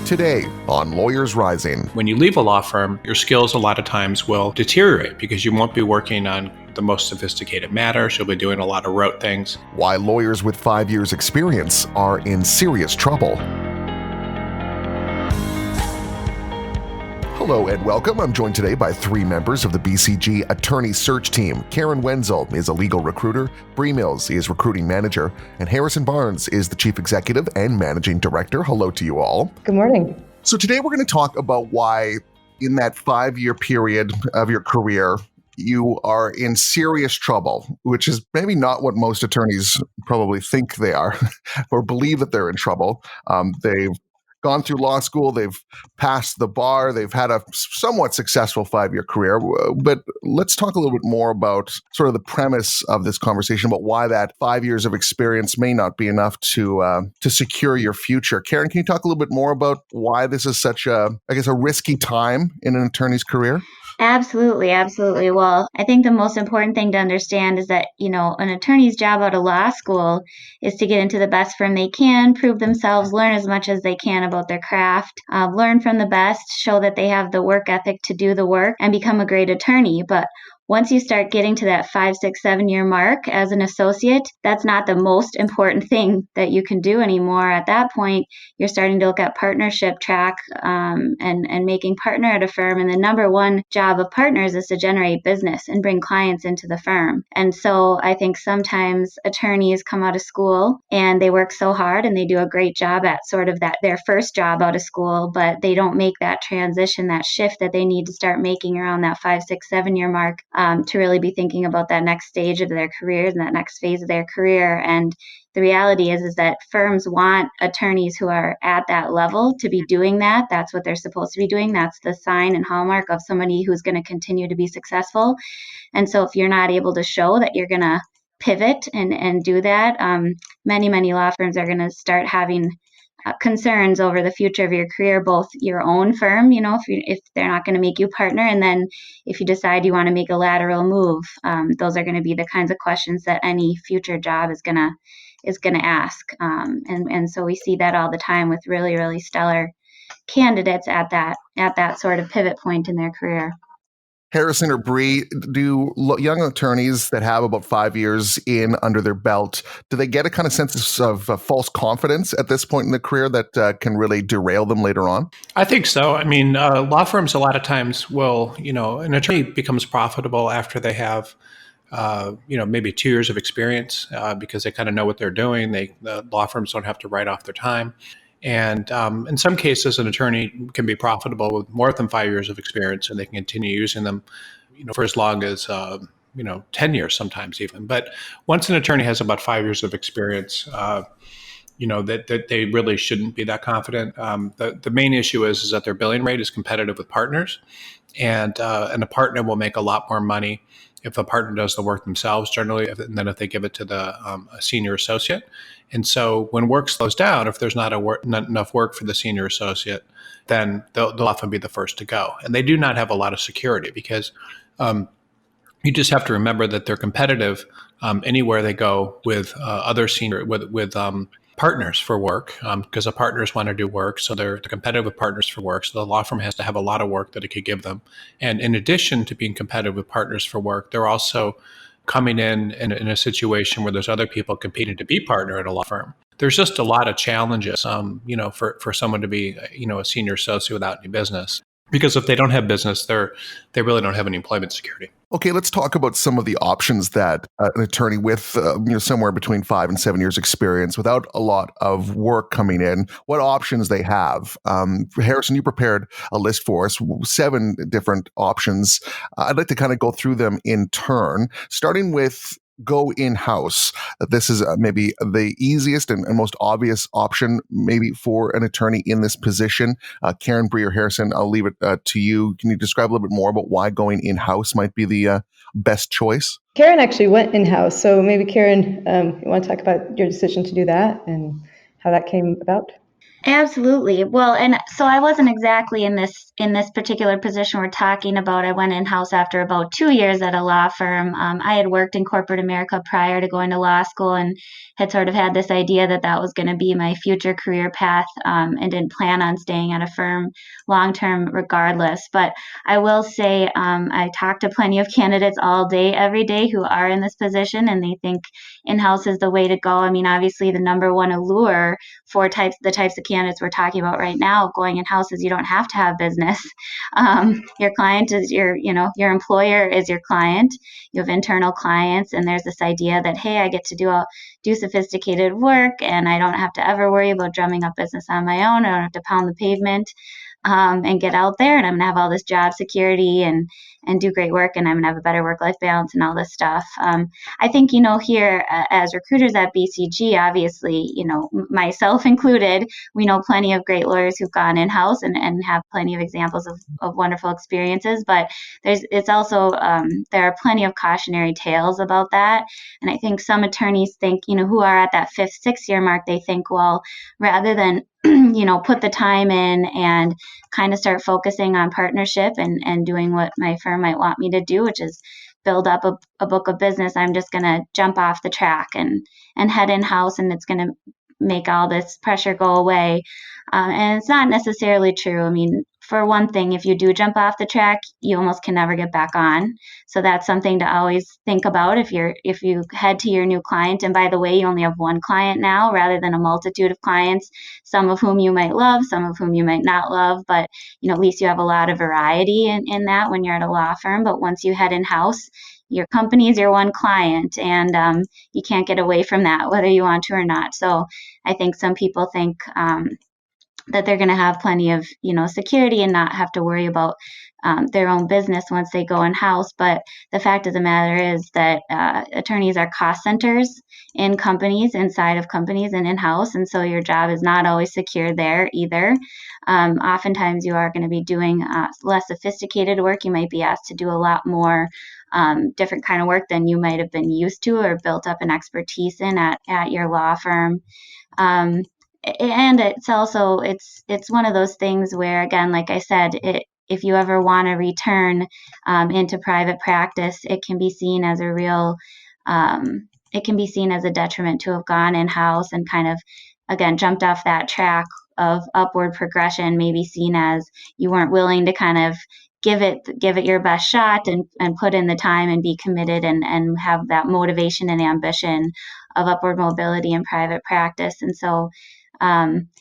Today on Lawyers Rising. When you leave a law firm, your skills a lot of times will deteriorate because you won't be working on the most sophisticated matters. You'll be doing a lot of rote things. Why lawyers with 5 years experience are in serious trouble. Hello and welcome. I'm joined today by three members of the BCG Attorney Search team. Karen Wenzel is a legal recruiter, Brie Mills is recruiting manager, and Harrison Barnes is the chief executive and managing director. Hello to you all. Good morning. So today we're going to talk about why in that 5-year period of your career, you are in serious trouble, which is maybe not what most attorneys probably think they are or believe that they're in trouble. They've gone through law school, they've passed the bar, they've had a somewhat successful 5-year career. But let's talk a little bit more about sort of the premise of this conversation about why that 5 years of experience may not be enough to secure your future. Karen, can you talk a little bit more about why this is such a risky time in an attorney's career? Absolutely. Well, I think the most important thing to understand is that, an attorney's job out of law school is to get into the best firm they can, prove themselves, learn as much as they can about their craft, learn from the best, show that they have the work ethic to do the work, and become a great attorney. But once you start getting to that 5, 6, 7-year mark as an associate, that's not the most important thing that you can do anymore. At that point, you're starting to look at partnership track and making partner at a firm. And the number one job of partners is to generate business and bring clients into the firm. And so I think sometimes attorneys come out of school and they work so hard and they do a great job at sort of that their first job out of school, but they don't make that transition, that shift that they need to start making around that 5, 6, 7-year mark. To really be thinking about that next stage of their careers and that next phase of their career. And the reality is that firms want attorneys who are at that level to be doing that. That's what they're supposed to be doing. That's the sign and hallmark of somebody who's going to continue to be successful. And so if you're not able to show that you're going to pivot and do that, many law firms are going to start having concerns over the future of your career, both your own firm, if they're not going to make you partner, and then if you decide you want to make a lateral move, those are going to be the kinds of questions that any future job is going to ask. And so we see that all the time with really stellar candidates at that sort of pivot point in their career. Harrison or Brie, do young attorneys that have about 5 years in under their belt, do they get a kind of sense of false confidence at this point in the career that can really derail them later on? I think so. I mean, law firms a lot of times will, an attorney becomes profitable after they have maybe 2 years of experience because they kind of know what they're doing. The law firms don't have to write off their time. And in some cases, an attorney can be profitable with more than 5 years of experience, and they can continue using them, for as long as 10 years, sometimes even. But once an attorney has about 5 years of experience, that they really shouldn't be that confident. The main issue is that their billing rate is competitive with partners, and a partner will make a lot more money if a partner does the work themselves generally than if they give it to a senior associate. And so when work slows down, if there's not enough work for the senior associate, then they'll often be the first to go. And they do not have a lot of security because you just have to remember that they're competitive anywhere they go with other senior with partners for work because the partners want to do work. So they're competitive with partners for work. So the law firm has to have a lot of work that it could give them. And in addition to being competitive with partners for work, they're also coming in a situation where there's other people competing to be partner at a law firm. There's just a lot of challenges, for someone to be, a senior associate without any business. Because if they don't have business, they really don't have any employment security. Okay, let's talk about some of the options that an attorney with somewhere between 5 and 7 years experience without a lot of work coming in, what options they have. Harrison, you prepared a list for us, 7 different options. I'd like to kind of go through them in turn, starting with go in-house. This is maybe the easiest and most obvious option maybe for an attorney in this position. Karen, Brie, or Harrison, I'll leave it to you. Can you describe a little bit more about why going in-house might be the best choice? Karen actually went in-house. So maybe Karen, you want to talk about your decision to do that and how that came about? Absolutely. Well, and so I wasn't exactly in this particular position we're talking about. I went in-house after about 2 years at a law firm. I had worked in corporate America prior to going to law school and had sort of had this idea that that was going to be my future career path, and didn't plan on staying at a firm long-term regardless. But I will say I talk to plenty of candidates all day, every day who are in this position, and they think in-house is the way to go. I mean, obviously the number one allure for the types of candidates we're talking about right now going in house is you don't have to have business. Your client is your employer is your client. You have internal clients, and there's this idea that, hey, I get to do sophisticated work, and I don't have to ever worry about drumming up business on my own. I don't have to pound the pavement, and get out there, and I'm gonna have all this job security and do great work, and I'm gonna have a better work-life balance and all this stuff. I think, here as recruiters at BCG, obviously, myself included, we know plenty of great lawyers who've gone in-house and have plenty of examples of wonderful experiences, but it's also, there are plenty of cautionary tales about that. And I think some attorneys think, who are at that 5th, 6th year mark, they think, well, rather than put the time in and kind of start focusing on partnership and doing what my firm might want me to do, which is build up a book of business, I'm just going to jump off the track and head in-house, and it's going to make all this pressure go away. And it's not necessarily true. I mean, for one thing, if you do jump off the track, you almost can never get back on. So that's something to always think about if you head to your new client. And by the way, you only have one client now rather than a multitude of clients, some of whom you might love, some of whom you might not love, but at least you have a lot of variety in that when you're at a law firm. But once you head in-house, your company is your one client, and you can't get away from that, whether you want to or not. So I think some people think that they're going to have plenty of security and not have to worry about their own business once they go in-house. But the fact of the matter is that attorneys are cost centers in companies, inside of companies, and in-house, and so your job is not always secure there either. Oftentimes you are going to be doing less sophisticated work. You might be asked to do a lot more different kind of work than you might have been used to or built up an expertise in at your law firm. And it's also it's one of those things where, again, like I said, if you ever want to return into private practice, it can be seen as a detriment to have gone in-house and kind of, again, jumped off that track of upward progression, maybe seen as you weren't willing to kind of give it your best shot and put in the time and be committed and have that motivation and ambition of upward mobility in private practice. And so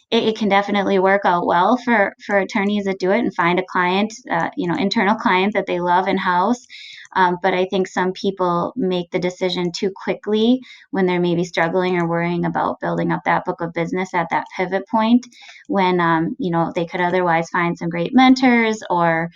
it can definitely work out well for attorneys that do it and find a client, internal client that they love in-house. But I think some people make the decision too quickly when they're maybe struggling or worrying about building up that book of business at that pivot point when, they could otherwise find some great mentors or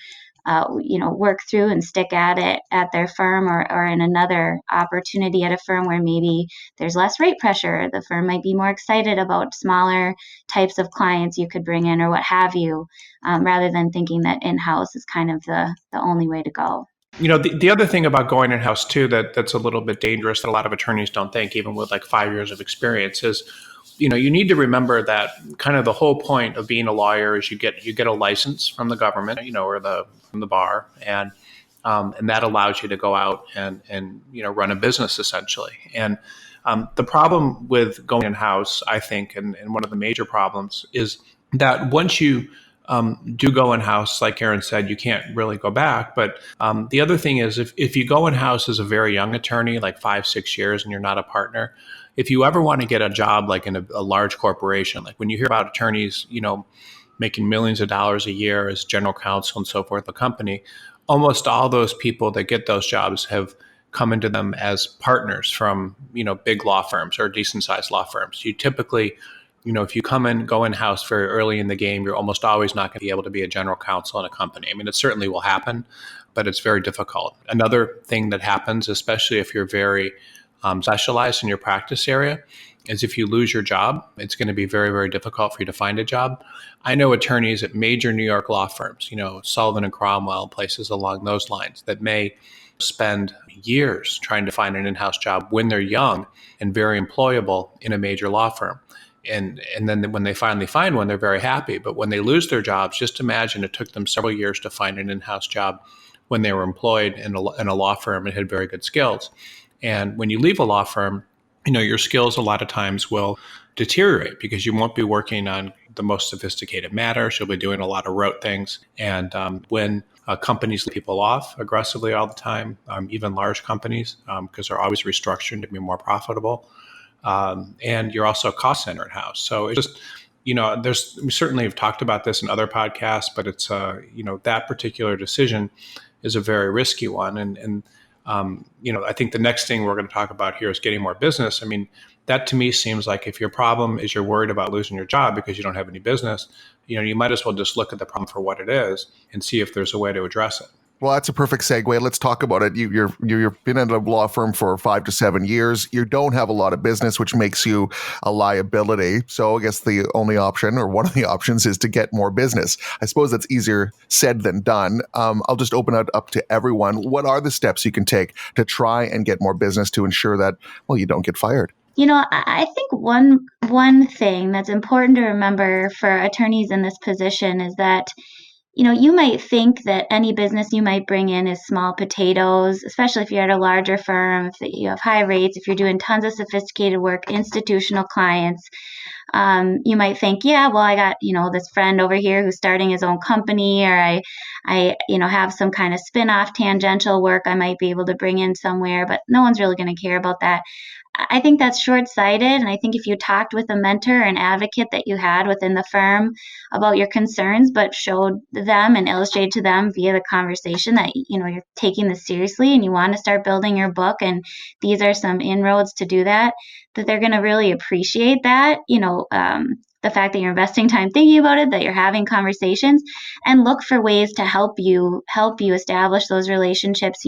work through and stick at it at their firm or in another opportunity at a firm where maybe there's less rate pressure. The firm might be more excited about smaller types of clients you could bring in or what have you, rather than thinking that in-house is kind of the only way to go. The other thing about going in-house too that's a little bit dangerous that a lot of attorneys don't think, even with like 5 years of experience, is you need to remember that kind of the whole point of being a lawyer is you get a license from the government, or from the bar, and that allows you to go out and run a business essentially. And the problem with going in-house, I think, and one of the major problems is that once you do go in-house, like Karen said, you can't really go back. But the other thing is if you go in-house as a very young attorney, like 5-6 years, and you're not a partner, if you ever want to get a job like in a large corporation, like when you hear about attorneys, making millions of dollars a year as general counsel and so forth, the company, almost all those people that get those jobs have come into them as partners from, big law firms or decent sized law firms. You typically, if you go in-house very early in the game, you're almost always not going to be able to be a general counsel in a company. I mean, it certainly will happen, but it's very difficult. Another thing that happens, especially if you're very specialized in your practice area, is if you lose your job, it's going to be very, very difficult for you to find a job. I know attorneys at major New York law firms, Sullivan and Cromwell, places along those lines, that may spend years trying to find an in-house job when they're young and very employable in a major law firm. And then when they finally find one, they're very happy. But when they lose their jobs, just imagine it took them several years to find an in-house job when they were employed in a law firm and had very good skills. And when you leave a law firm, your skills a lot of times will deteriorate because you won't be working on the most sophisticated matters. You'll be doing a lot of rote things. And when companies lay people off aggressively all the time, even large companies, because they're always restructuring to be more profitable. And you're also a cost center in-house. So it's just, we certainly have talked about this in other podcasts, but it's, that particular decision is a very risky one. And I think the next thing we're going to talk about here is getting more business. I mean, that to me seems like if your problem is you're worried about losing your job because you don't have any business, you might as well just look at the problem for what it is and see if there's a way to address it. Well, that's a perfect segue. Let's talk about it. You've been in a law firm for 5 to 7 years. You don't have a lot of business, which makes you a liability. So I guess the only option, or one of the options, is to get more business. I suppose that's easier said than done. I'll just open it up to everyone. What are the steps you can take to try and get more business to ensure that, you don't get fired? I think one thing that's important to remember for attorneys in this position is that you might think that any business you might bring in is small potatoes, especially if you're at a larger firm, if you have high rates, if you're doing tons of sophisticated work, institutional clients. You might think, yeah, well, I got, this friend over here who's starting his own company, or I have some kind of spin-off tangential work I might be able to bring in somewhere, but no one's really going to care about that. I think that's short-sighted, and I think if you talked with a mentor or an advocate that you had within the firm about your concerns, but showed them and illustrated to them via the conversation that you're taking this seriously and you want to start building your book, and these are some inroads to do that they're going to really appreciate that. The fact that you're investing time thinking about it, that you're having conversations, and look for ways to help you establish those relationships,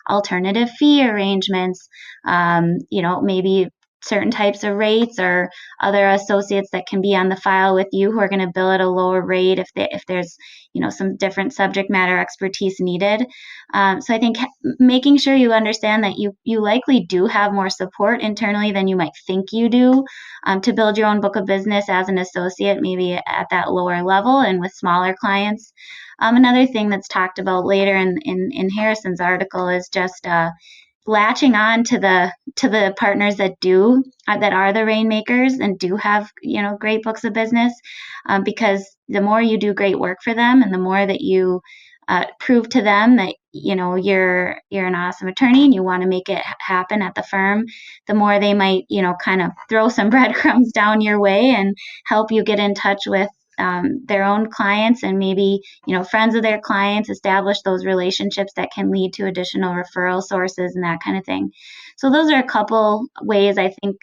alternative fee arrangements, maybe certain types of rates or other associates that can be on the file with you who are going to bill at a lower rate if there's some different subject matter expertise needed. So I think making sure you understand that you likely do have more support internally than you might think you do to build your own book of business as an associate, maybe at that lower level and with smaller clients. Another thing that's talked about later in Harrison's article is just latching on to the partners that are the rainmakers and do have great books of business, because the more you do great work for them and the more that you prove to them that you're an awesome attorney and you want to make it happen at the firm, the more they might kind of throw some breadcrumbs down your way and help you get in touch with their own clients and maybe, friends of their clients, establish those relationships that can lead to additional referral sources and that kind of thing. So those are a couple ways I think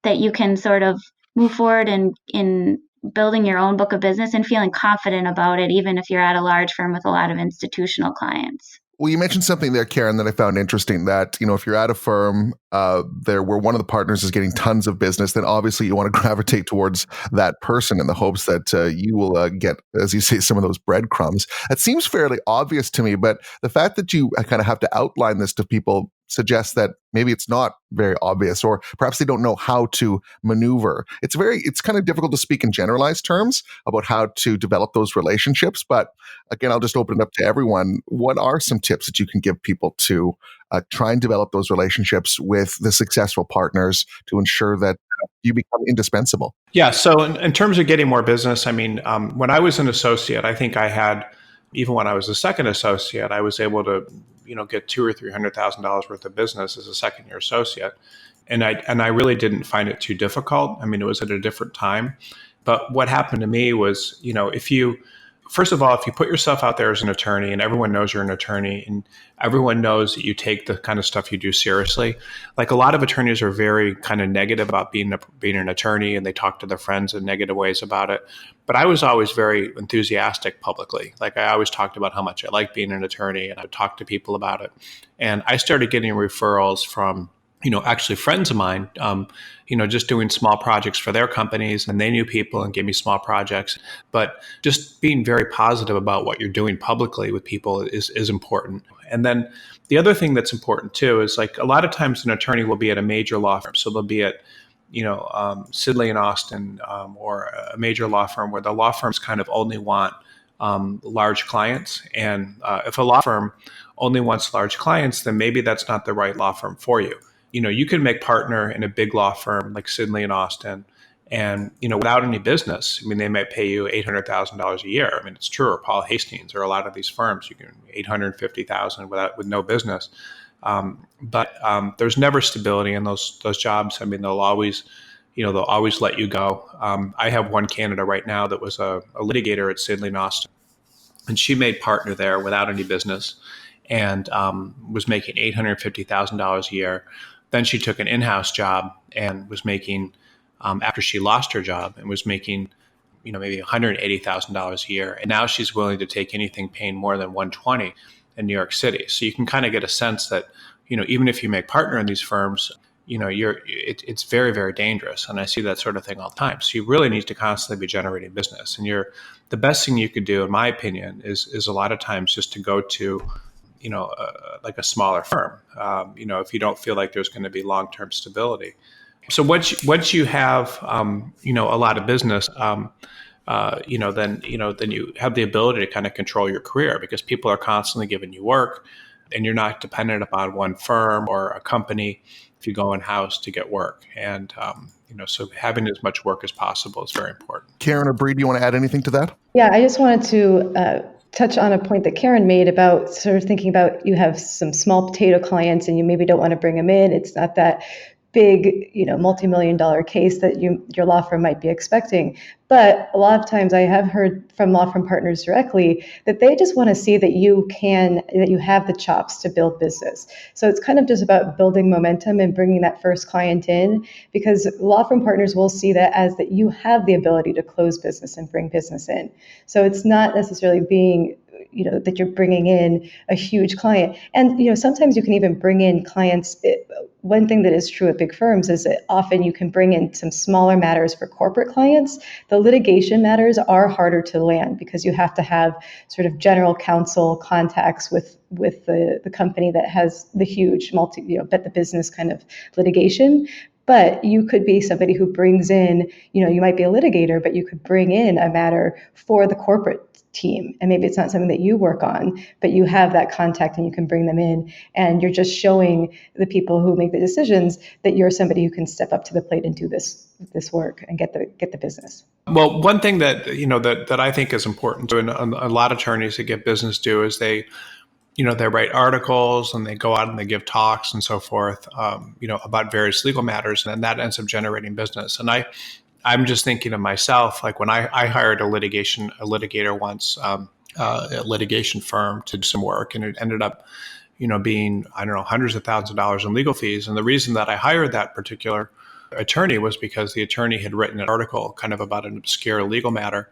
that you can sort of move forward in building your own book of business and feeling confident about it, even if you're at a large firm with a lot of institutional clients. Well, you mentioned something there, Karen, that I found interesting, that, if you're at a firm where one of the partners is getting tons of business, then obviously you want to gravitate towards that person in the hopes that you will get, as you say, some of those breadcrumbs. That seems fairly obvious to me, but the fact that you kind of have to outline this to people suggests that maybe it's not very obvious, or perhaps they don't know how to maneuver. It's kind of difficult to speak in generalized terms about how to develop those relationships. But again, I'll just open it up to everyone. What are some tips that you can give people to try and develop those relationships with the successful partners to ensure that you become indispensable? Yeah. So in terms of getting more business, I mean, when I was an associate, I think even when I was a second associate, I was able to, get $200,000 or $300,000 worth of business as a second year associate. And I really didn't find it too difficult. I mean, it was at a different time. But what happened to me was, first of all, if you put yourself out there as an attorney and everyone knows you're an attorney and everyone knows that you take the kind of stuff you do seriously, like a lot of attorneys are very kind of negative about being an attorney, and they talk to their friends in negative ways about it. But I was always very enthusiastic publicly. Like I always talked about how much I liked being an attorney, and I would talk to people about it. And I started getting referrals from actually friends of mine, just doing small projects for their companies, and they knew people and gave me small projects. But just being very positive about what you're doing publicly with people is important. And then the other thing that's important too is, like, a lot of times an attorney will be at a major law firm. So they'll be at Sidley and Austin, or a major law firm, where the law firms kind of only want large clients. And if a law firm only wants large clients, then maybe that's not the right law firm for you. You can make partner in a big law firm like Sidley and Austin, and without any business. I mean, they might pay you $800,000 a year. I mean, it's true. Or Paul Hastings, or a lot of these firms, you can $850,000 with no business. But there's never stability in those jobs. I mean, they'll always let you go. I have one candidate right now that was a litigator at Sidley and Austin, and she made partner there without any business, and was making $850,000 a year. Then she took an in-house job and was making, after she lost her job, and was making, maybe $180,000 a year. And now she's willing to take anything paying more than $120,000 in New York City. So you can kind of get a sense that, even if you make partner in these firms, it's very, very dangerous. And I see that sort of thing all the time. So you really need to constantly be generating business. And the best thing you could do, in my opinion, is a lot of times just to go to, like a smaller firm, if you don't feel like there's going to be long-term stability. So once you have, a lot of business, then you have the ability to kind of control your career, because people are constantly giving you work, and you're not dependent upon one firm or a company if you go in-house to get work. And, so having as much work as possible is very important. Karen or Brie, do you want to add anything to that? Yeah, I just wanted to touch on a point that Karen made about sort of thinking about, you have some small potato clients and you maybe don't want to bring them in. It's not that big, multi-million-dollar case that your law firm might be expecting. But a lot of times I have heard from law firm partners directly that they just want to see that you have the chops to build business. So it's kind of just about building momentum and bringing that first client in, because law firm partners will see that as that you have the ability to close business and bring business in. So it's not necessarily being that you're bringing in a huge client. And, sometimes you can even bring in clients. One thing that is true at big firms is that often you can bring in some smaller matters for corporate clients. The litigation matters are harder to land, because you have to have sort of general counsel contacts with the company that has the huge bet the business kind of litigation. But you could be somebody who brings in, you might be a litigator, but you could bring in a matter for the corporate team. And maybe it's not something that you work on, but you have that contact and you can bring them in. And you're just showing the people who make the decisions that you're somebody who can step up to the plate and do this work and get the business. Well, one thing that, that I think is important to, and a lot of attorneys that get business do, is they write articles and they go out and they give talks and so forth, about various legal matters, and then that ends up generating business. And I'm just thinking of myself, like when I hired a litigator once, a litigation firm to do some work, and it ended up, being, hundreds of thousands of dollars in legal fees. And the reason that I hired that particular attorney was because the attorney had written an article kind of about an obscure legal matter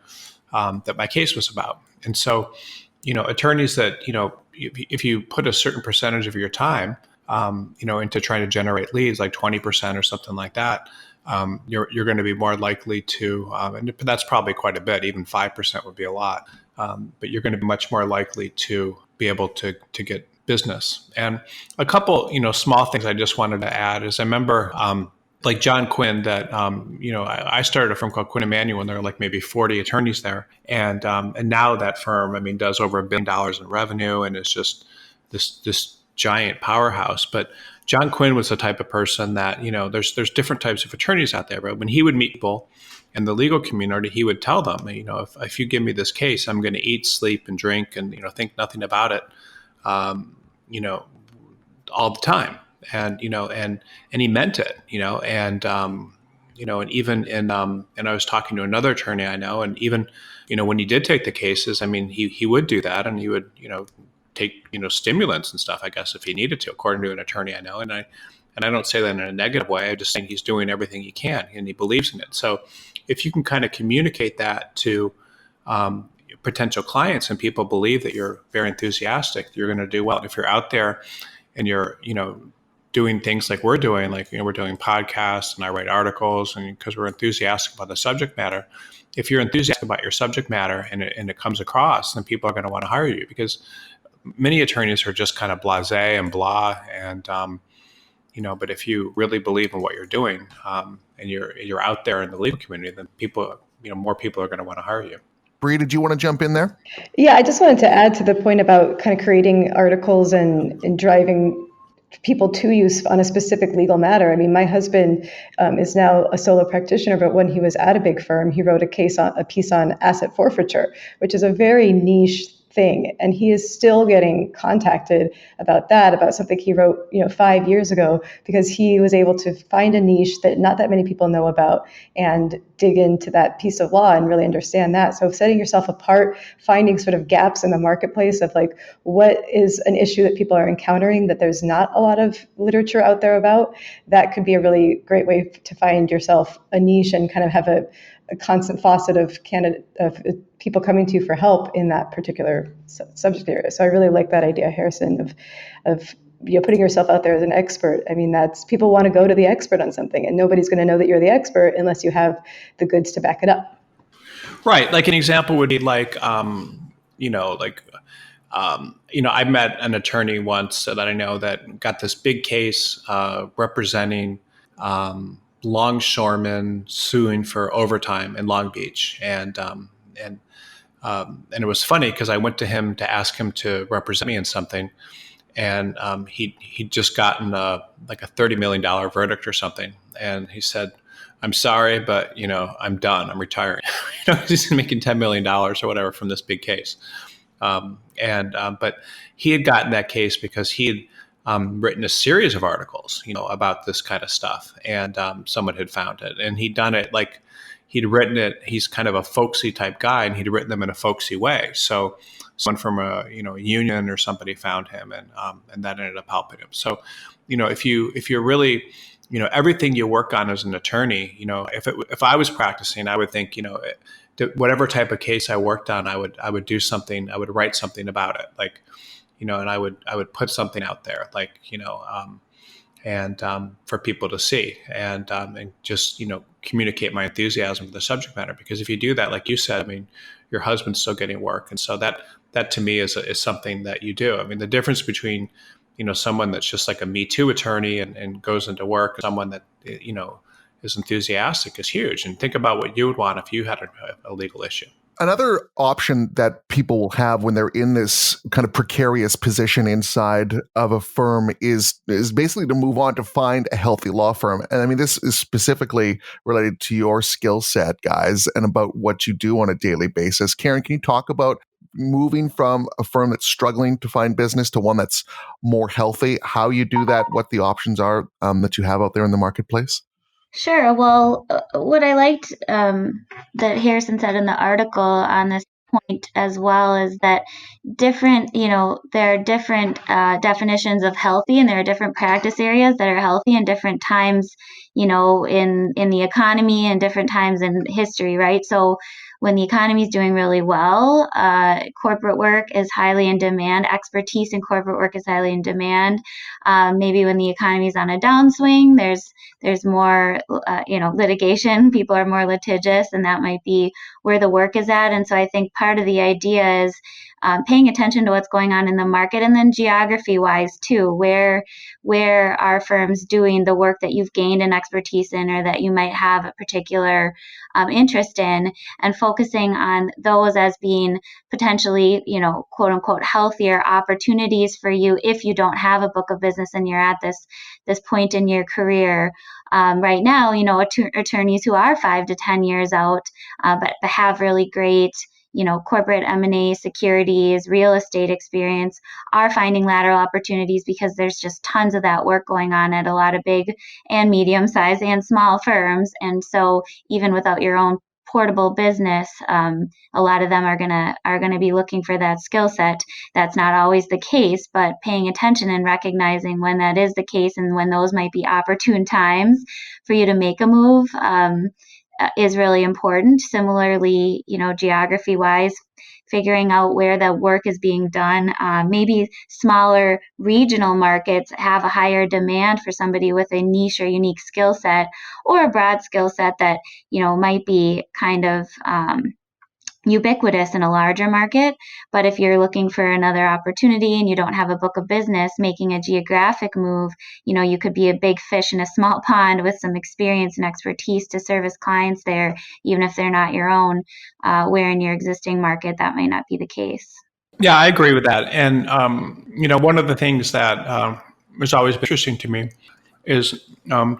that my case was about. And so, attorneys that, if you put a certain percentage of your time, into trying to generate leads, like 20% or something like that, you're going to be more likely to, and that's probably quite a bit, even 5% would be a lot, but you're going to be much more likely to be able to get business. And a couple, small things I just wanted to add is I remember, like John Quinn, that, I started a firm called Quinn & Manuel, and there were like maybe 40 attorneys there. And now that firm, does over $1 billion in revenue, and it's just this giant powerhouse. But John Quinn was the type of person that, there's different types of attorneys out there, but when he would meet people in the legal community, he would tell them, if you give me this case, I'm going to eat, sleep, and drink, and, think nothing about it, all the time. And, and he meant it, and, and even in, and I was talking to another attorney I know, and even, when he did take the cases, he would do that, and he would, take, stimulants and stuff, I guess, if he needed to, according to an attorney I know. And I don't say that in a negative way. I just think he's doing everything he can, and he believes in it. So if you can kind of communicate that to potential clients, and people believe that you're very enthusiastic, you're going to do well. If you're out there and you're, doing things like we're doing, like, we're doing podcasts and I write articles, and because we're enthusiastic about the subject matter, if you're enthusiastic about your subject matter and it comes across, then people are going to want to hire you, because many attorneys are just kind of blasé and blah. And, But if you really believe in what you're doing, and you're out there in the legal community, then people, more people are going to want to hire you. Brie, did you want to jump in there? Yeah, I just wanted to add to the point about kind of creating articles and driving people to you on a specific legal matter. I mean, my husband is now a solo practitioner, but when he was at a big firm, he wrote a piece on asset forfeiture, which is a very niche thing, and he is still getting contacted about something he wrote 5 years ago, because he was able to find a niche that not that many people know about and dig into that piece of law and really understand that. So setting yourself apart, finding sort of gaps in the marketplace of like, what is an issue that people are encountering that there's not a lot of literature out there about, that could be a really great way to find yourself a niche and kind of have a constant faucet of people coming to you for help in that particular subject area. So I really like that idea, Harrison, of putting yourself out there as an expert. I mean, that's, people want to go to the expert on something, and nobody's going to know that you're the expert unless you have the goods to back it up. Right. Like an example would be like, I met an attorney once that I know that got this big case representing longshoremen suing for overtime in Long Beach, and it was funny because I went to him to ask him to represent me in something, and he'd just gotten like a $30 million verdict or something, and he said, "I'm sorry, but I'm done. I'm retiring." He's making $10 million or whatever from this big case, but he had gotten that case because he had written a series of articles, about this kind of stuff, and someone had found it, and he'd done it like he'd written it. He's kind of a folksy type guy, and he'd written them in a folksy way. So someone from a union or somebody found him, and that ended up helping him. So, if you're really, everything you work on as an attorney, if I was practicing, I would think, whatever type of case I worked on, I would do something. I would write something about it, like. And I would put something out there, like, for people to see, and just, communicate my enthusiasm for the subject matter. Because if you do that, like you said, I mean, your husband's still getting work. And so that to me is something that you do. I mean, the difference between, someone that's just like a Me Too attorney and goes into work, and someone that, is enthusiastic is huge. And think about what you would want if you had a legal issue. Another option that people will have when they're in this kind of precarious position inside of a firm is basically to move on to find a healthy law firm. And I mean, this is specifically related to your skill set, guys, and about what you do on a daily basis. Karen, can you talk about moving from a firm that's struggling to find business to one that's more healthy, how you do that, what the options are that you have out there in the marketplace? Sure. Well, what I liked that Harrison said in the article on this point as well is that there are different definitions of healthy, and there are different practice areas that are healthy in different times, in the economy and different times in history, right? So when the economy is doing really well, corporate work is highly in demand. Expertise in corporate work is highly in demand. Maybe when the economy is on a downswing, there's more, litigation. People are more litigious, and that might be where the work is at. And so I think part of the idea is paying attention to what's going on in the market, and then geography-wise too. Where are firms doing the work that you've gained an expertise in, or that you might have a particular interest in, and focusing on those as being potentially, quote unquote, healthier opportunities for you if you don't have a book of business and you're at this point in your career. Right now, attorneys who are 5 to 10 years out, but have really great, corporate M&A, securities, real estate experience, are finding lateral opportunities because there's just tons of that work going on at a lot of big and medium-sized and small firms. And so even without your own portable business, a lot of them are gonna be looking for that skill set. That's not always the case, but paying attention and recognizing when that is the case and when those might be opportune times for you to make a move is really important. Similarly, geography-wise, figuring out where the work is being done. Maybe smaller regional markets have a higher demand for somebody with a niche or unique skill set, or a broad skill set that, might be kind of, ubiquitous in a larger market. But if you're looking for another opportunity and you don't have a book of business, making a geographic move, you could be a big fish in a small pond with some experience and expertise to service clients there, even if they're not your own, where in your existing market that might not be the case. Yeah, I agree with that. And, one of the things that has always been interesting to me is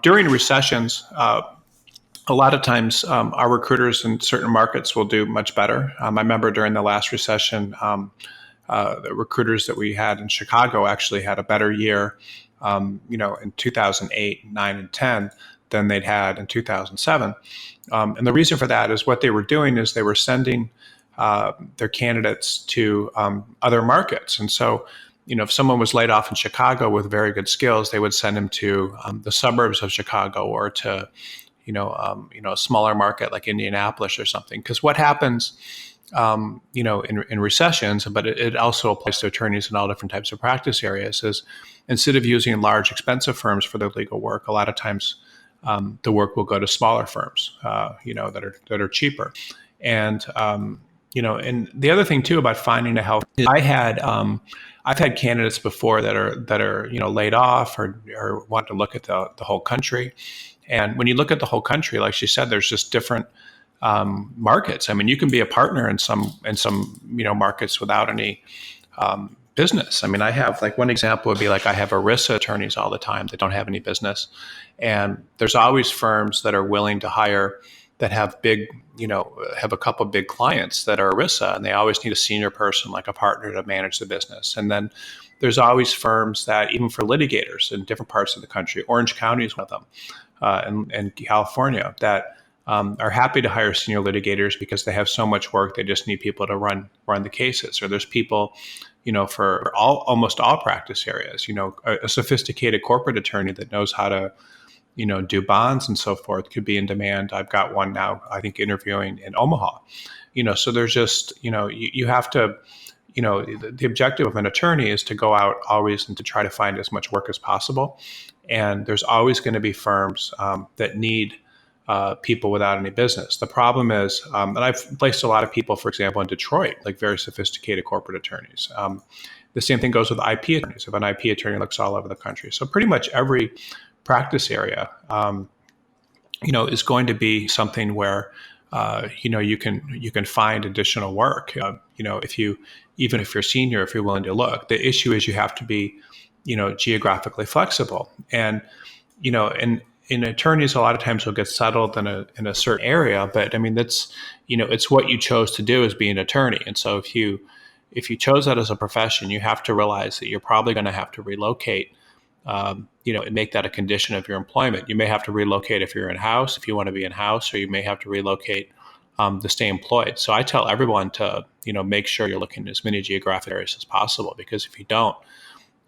during recessions, a lot of times our recruiters in certain markets will do much better. I remember during the last recession, the recruiters that we had in Chicago actually had a better year, in 2008, 9, and 10 than they'd had in 2007. And the reason for that is what they were doing is they were sending their candidates to other markets. And so, if someone was laid off in Chicago with very good skills, they would send them to the suburbs of Chicago or to, a smaller market like Indianapolis or something. Because what happens, in recessions, but it also applies to attorneys in all different types of practice areas, is instead of using large, expensive firms for their legal work, a lot of times the work will go to smaller firms, that are cheaper. And and the other thing too about finding a health, I've had candidates before that are laid off or want to look at the whole country. And when you look at the whole country, like she said, there's just different markets. I mean, you can be a partner in some markets without any business. I mean, I have one example would be I have ERISA attorneys all the time that don't have any business, and there's always firms that are willing to hire that have big, have a couple of big clients that are ERISA, and they always need a senior person like a partner to manage the business. And then there's always firms that, even for litigators in different parts of the country, Orange County is one of them, and California, that are happy to hire senior litigators because they have so much work. They just need people to run the cases. Or there's people, for almost all practice areas, a sophisticated corporate attorney that knows how to do bonds and so forth could be in demand. I've got one now, I think, interviewing in Omaha. So there's just, you have to, the objective of an attorney is to go out always and to try to find as much work as possible. And there's always going to be firms that need people without any business. The problem is, and I've placed a lot of people, for example, in Detroit, like very sophisticated corporate attorneys. The same thing goes with IP attorneys. If an IP attorney looks all over the country. So pretty much every practice area, is going to be something where, you can find additional work. Even if you're senior, if you're willing to look. The issue is you have to be, geographically flexible. And, in attorneys, a lot of times will get settled in a certain area, but I mean, that's, it's what you chose to do as being an attorney. And so if you chose that as a profession, you have to realize that you're probably going to have to relocate, and make that a condition of your employment. You may have to relocate if you're in-house, if you want to be in-house, or you may have to relocate to stay employed. So I tell everyone to, make sure you're looking at as many geographic areas as possible, because if you don't,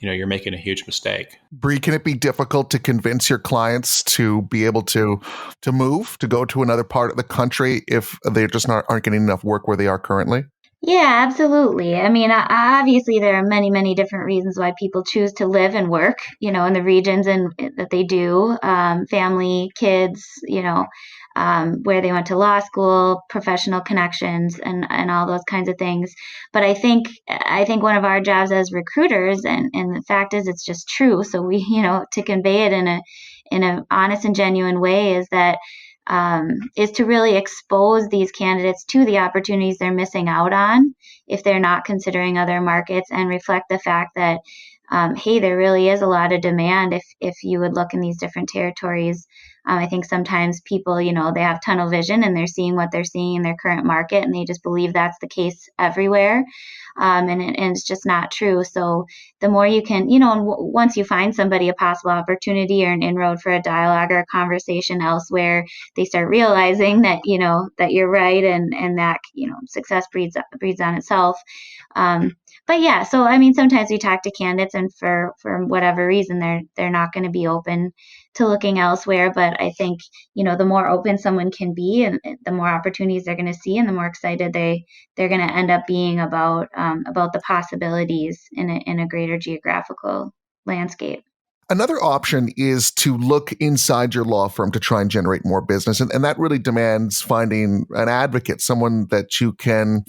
you're making a huge mistake. Brie, can it be difficult to convince your clients to be able to move, to go to another part of the country if they just aren't getting enough work where they are currently? Yeah, absolutely. I mean, obviously there are many, many different reasons why people choose to live and work, in the regions that they do, family, kids, where they went to law school, professional connections, and all those kinds of things. But I think one of our jobs as recruiters, and the fact is it's just true. So we, to convey it in a honest and genuine way is that is to really expose these candidates to the opportunities they're missing out on if they're not considering other markets, and reflect the fact that, hey, there really is a lot of demand if you would look in these different territories. I think sometimes people, they have tunnel vision and they're seeing what they're seeing in their current market, and they just believe that's the case everywhere. And it's just not true. So the more you can, once you find somebody a possible opportunity or an inroad for a dialogue or a conversation elsewhere, they start realizing that, that you're right, and that, success breeds on itself. But yeah, so I mean, sometimes we talk to candidates, and for whatever reason, they're not going to be open to looking elsewhere. But I think, the more open someone can be, and the more opportunities they're going to see, and the more excited they're going to end up being about the possibilities in a greater geographical landscape. Another option is to look inside your law firm to try and generate more business. And that really demands finding an advocate, someone that you can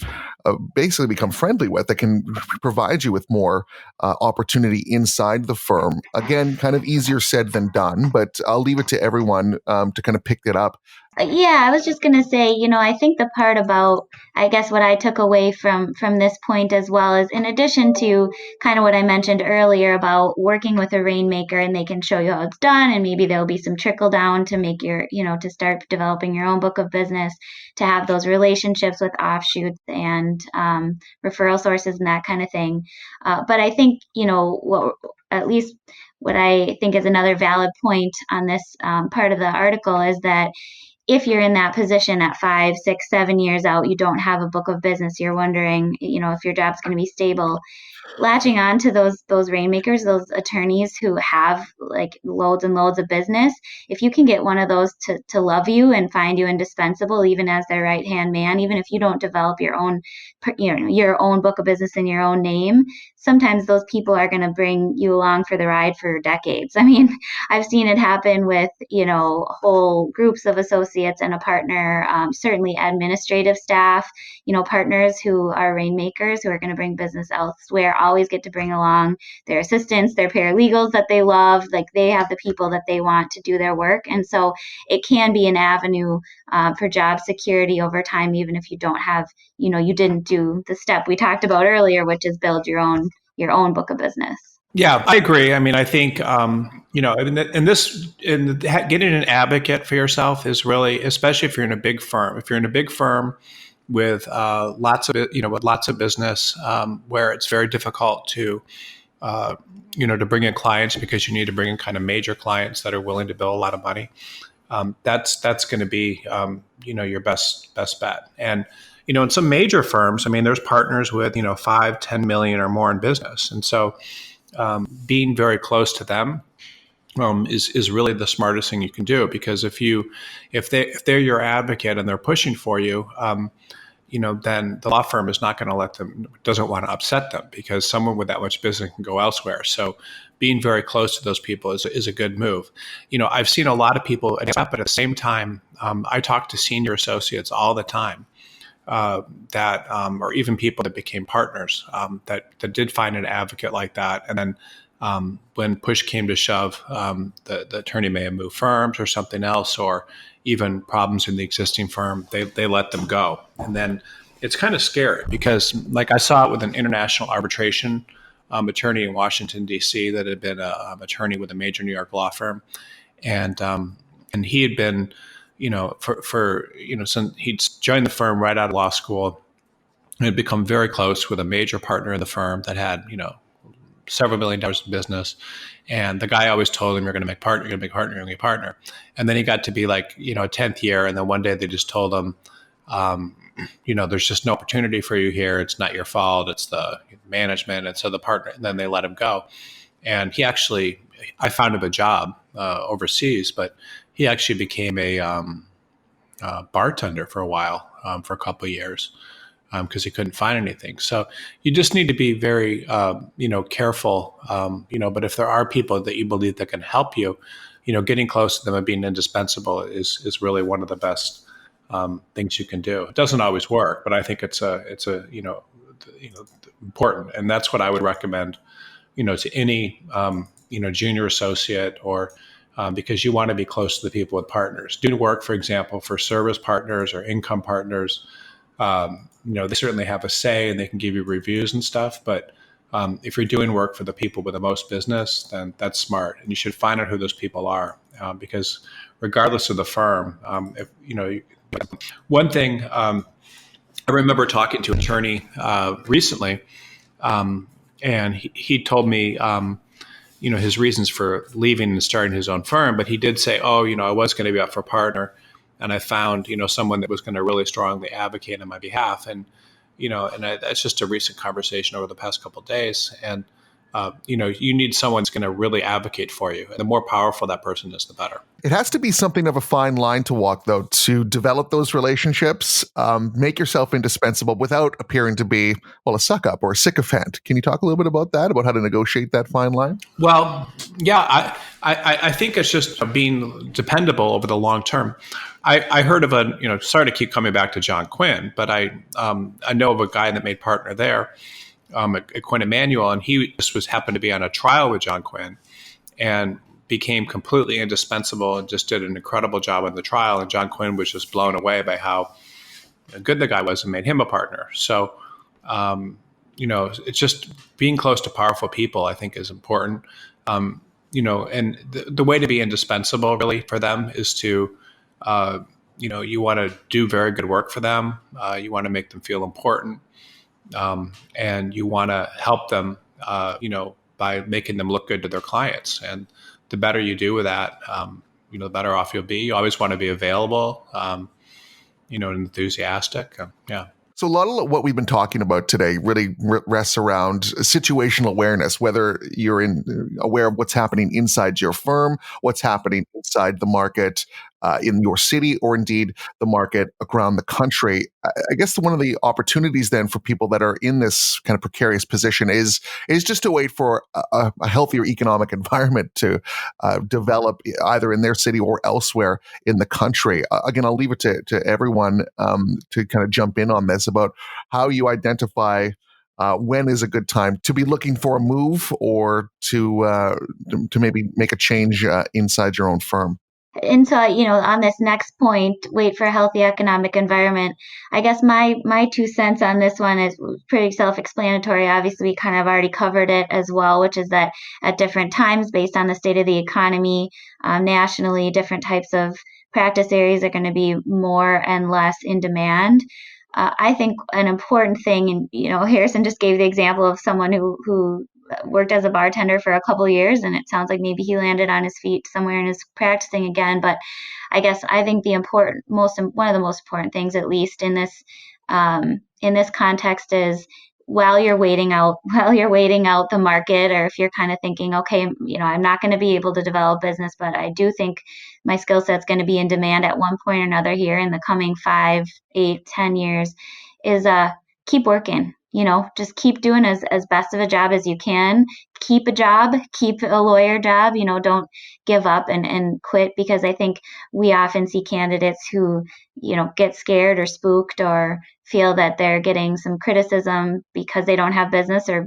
basically become friendly with, that can provide you with more opportunity inside the firm. Again, kind of easier said than done, but I'll leave it to everyone to kind of pick it up. Yeah, I was just going to say, I think the part about, I guess what I took away from this point as well is, in addition to kind of what I mentioned earlier about working with a rainmaker and they can show you how it's done, and maybe there'll be some trickle down to make your, to start developing your own book of business, to have those relationships with offshoots and referral sources and that kind of thing. But I think, at least what I think is another valid point on this part of the article is that if you're in that position at 5, 6, 7 years out, you don't have a book of business, you're wondering, if your job's going to be stable, latching on to those rainmakers, those attorneys who have like loads and loads of business, if you can get one of those to love you and find you indispensable, even as their right hand man, even if you don't develop your own book of business in your own name, sometimes those people are going to bring you along for the ride for decades. I mean, I've seen it happen with whole groups of associates and a partner, certainly administrative staff, partners who are rainmakers who are going to bring business elsewhere always get to bring along their assistants, their paralegals that they love. Like, they have the people that they want to do their work. And so it can be an avenue for job security over time, even if you don't have, you didn't do the step we talked about earlier, which is build your own book of business. Yeah, I agree. I mean, I think, getting an advocate for yourself is really, especially if you're in a big firm, with lots of business, where it's very difficult to bring in clients, because you need to bring in kind of major clients that are willing to bill a lot of money. That's going to be your best bet. And in some major firms, I mean, there's partners with 5, 10 million or more in business, and so being very close to them is really the smartest thing you can do, because if they're your advocate and they're pushing for you, then the law firm is not going to doesn't want to upset them, because someone with that much business can go elsewhere. So being very close to those people is a good move. I've seen a lot of people, but at the same time, I talk to senior associates all the time or even people that became partners that did find an advocate like that. And then when push came to shove, the attorney may have moved firms or something else, or even problems in the existing firm, they let them go. And then it's kind of scary, because like I saw it with an international arbitration attorney in Washington, D.C. that had been an attorney with a major New York law firm. And he had been, since he'd joined the firm right out of law school, and had become very close with a major partner in the firm that had, several $1 million in business. And the guy always told him, you're going to make partner, you're going to make partner, you're going to make partner. And then he got to be like, 10th year. And then one day they just told him, there's just no opportunity for you here. It's not your fault. It's the management. And so the partner, and then they let him go. And I found him a job overseas, but he actually became a bartender for a while, for a couple of years, because he couldn't find anything. So you just need to be very, careful, but if there are people that you believe that can help you, getting close to them and being indispensable is really one of the best things you can do. It doesn't always work, but I think it's important. And that's what I would recommend, to any, junior associate, or because you want to be close to the people with partners. Doing work, for example, for service partners or income partners, they certainly have a say and they can give you reviews and stuff. But if you're doing work for the people with the most business, then that's smart. And you should find out who those people are, because regardless of the firm, one thing, I remember talking to an attorney recently, and he told me, his reasons for leaving and starting his own firm. But he did say, I was going to be up for partner, and I found, someone that was going to really strongly advocate on my behalf. And, that's just a recent conversation over the past couple of days. And you need someone who's going to really advocate for you. And the more powerful that person is, the better. It has to be something of a fine line to walk, though, to develop those relationships, make yourself indispensable without appearing to be, well, a suck-up or a sycophant. Can you talk a little bit about that, about how to negotiate that fine line? Well, yeah, I think it's just being dependable over the long term. I heard of sorry to keep coming back to John Quinn, but I know of a guy that made partner there, at Quinn Emanuel, and he just happened to be on a trial with John Quinn and became completely indispensable and just did an incredible job on the trial. And John Quinn was just blown away by how good the guy was and made him a partner. So, it's just being close to powerful people, I think, is important. And the way to be indispensable really for them is to, you want to do very good work for them. You want to make them feel important. And you want to help them, by making them look good to their clients. And the better you do with that, the better off you'll be. You always want to be available, and enthusiastic. Yeah. So a lot of what we've been talking about today really rests around situational awareness, whether you're aware of what's happening inside your firm, what's happening inside the market in your city, or indeed the market around the country. I guess one of the opportunities then for people that are in this kind of precarious position is just to wait for a healthier economic environment to develop either in their city or elsewhere in the country. Again, I'll leave it to everyone to kind of jump in on this about how you identify when is a good time to be looking for a move or to maybe make a change inside your own firm. And so, on this next point, wait for a healthy economic environment. I guess my 2 cents on this one is pretty self-explanatory. Obviously, we kind of already covered it as well, which is that at different times, based on the state of the economy, nationally, different types of practice areas are going to be more and less in demand. I think an important thing, and Harrison just gave the example of someone who worked as a bartender for a couple of years, and it sounds like maybe he landed on his feet somewhere and is practicing again. But I think one of the most important things, at least in this context, is while you're waiting out the market, or if you're kind of thinking, okay, I'm not going to be able to develop business, but I do think my skill set's going to be in demand at one point or another here in the coming 5, 8, 10 years, is keep working. Just keep doing as best of a job as you can. Keep a job, keep a lawyer job, don't give up and quit, because I think we often see candidates who, get scared or spooked or feel that they're getting some criticism because they don't have business, or,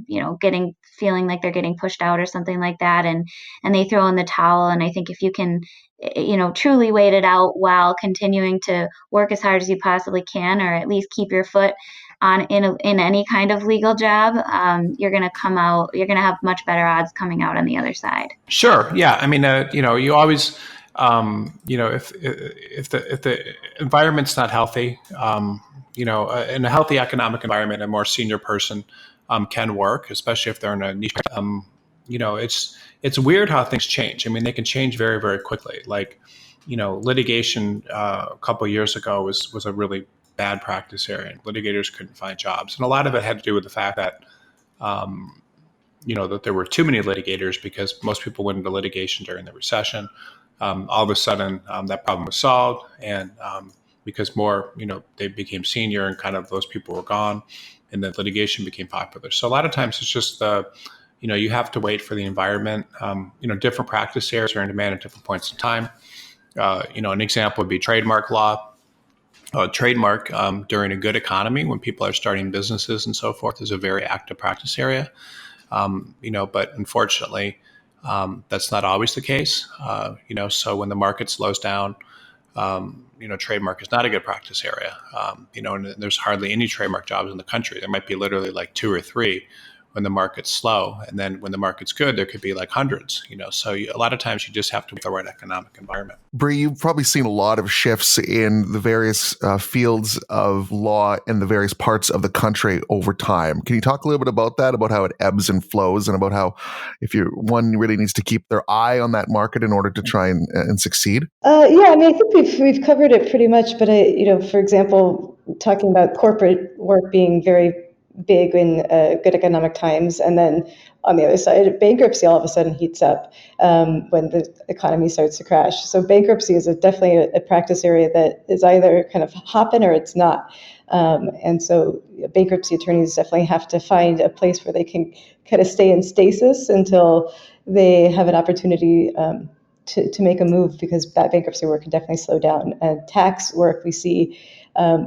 feeling like they're getting pushed out or something like that. And they throw in the towel. And I think if you can, truly wait it out while continuing to work as hard as you possibly can, or at least keep your foot in any kind of legal job, you're going to have much better odds coming out on the other side. Sure. Yeah. I mean, you always, if the environment's not healthy, in a healthy economic environment, a more senior person can work, especially if they're in a niche. It's weird how things change. I mean, they can change very, very quickly. Like, litigation a couple of years ago was a really bad practice area, and litigators couldn't find jobs. And a lot of it had to do with the fact that, that there were too many litigators, because most people went into litigation during the recession. All of a sudden, that problem was solved, and because more, they became senior, and kind of those people were gone, and then litigation became popular. So a lot of times it's just you have to wait for the environment. Different practice areas are in demand at different points in time. An example would be trademark law. Trademark during a good economy, when people are starting businesses and so forth, is a very active practice area. But unfortunately, that's not always the case. So when the market slows down, trademark is not a good practice area. And there's hardly any trademark jobs in the country. There might be literally like 2 or 3 when the market's slow. And then when the market's good, there could be like hundreds, so a lot of times you just have to have the right economic environment. Brie, you've probably seen a lot of shifts in the various fields of law in the various parts of the country over time. Can you talk a little bit about that, about how it ebbs and flows, and about how one really needs to keep their eye on that market in order to try and succeed? Yeah, I mean, I think we've covered it pretty much, but for example, talking about corporate work being very big in good economic times, and then on the other side, bankruptcy all of a sudden heats up when the economy starts to crash. So bankruptcy is definitely a practice area that is either kind of hopping or it's not. And so bankruptcy attorneys definitely have to find a place where they can kind of stay in stasis until they have an opportunity to make a move, because that bankruptcy work can definitely slow down. And tax work we see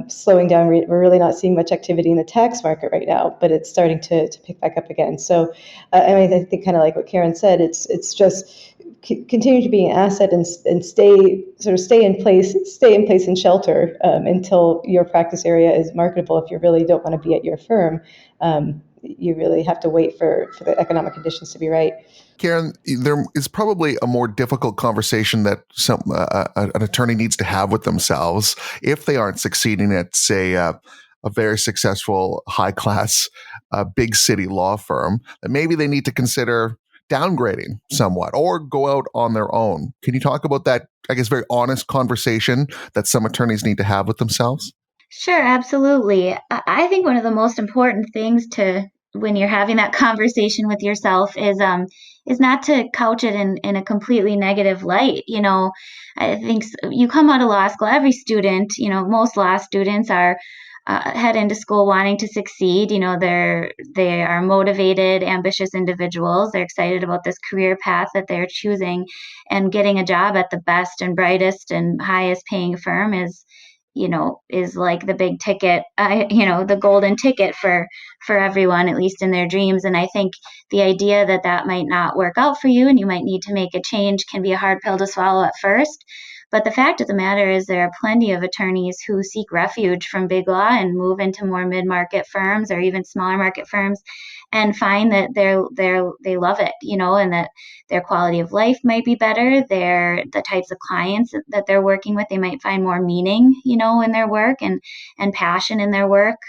slowing down. We're really not seeing much activity in the tax market right now, but it's starting to pick back up again. So I think kind of like what Karen said, it's just continue to be an asset and stay in place and shelter until your practice area is marketable. If you really don't want to be at your firm, you really have to wait for the economic conditions to be right. Karen, there is probably a more difficult conversation that an attorney needs to have with themselves if they aren't succeeding at, say, a very successful, high-class, big city law firm, that maybe they need to consider downgrading somewhat or go out on their own. Can you talk about that, I guess, very honest conversation that some attorneys need to have with themselves? Sure, absolutely. I think one of the most important things when you're having that conversation with yourself is not to couch it in a completely negative light. I think you come out of law school, every student, most law students are head into school wanting to succeed. They are motivated, ambitious individuals. They're excited about this career path that they're choosing, and getting a job at the best and brightest and highest paying firm is like the big ticket, the golden ticket for everyone, at least in their dreams. And I think the idea that might not work out for you and you might need to make a change can be a hard pill to swallow at first. But the fact of the matter is there are plenty of attorneys who seek refuge from big law and move into more mid-market firms or even smaller market firms and find that they love it, and that their quality of life might be better. The types of clients that they're working with, they might find more meaning, in their work and passion in their work.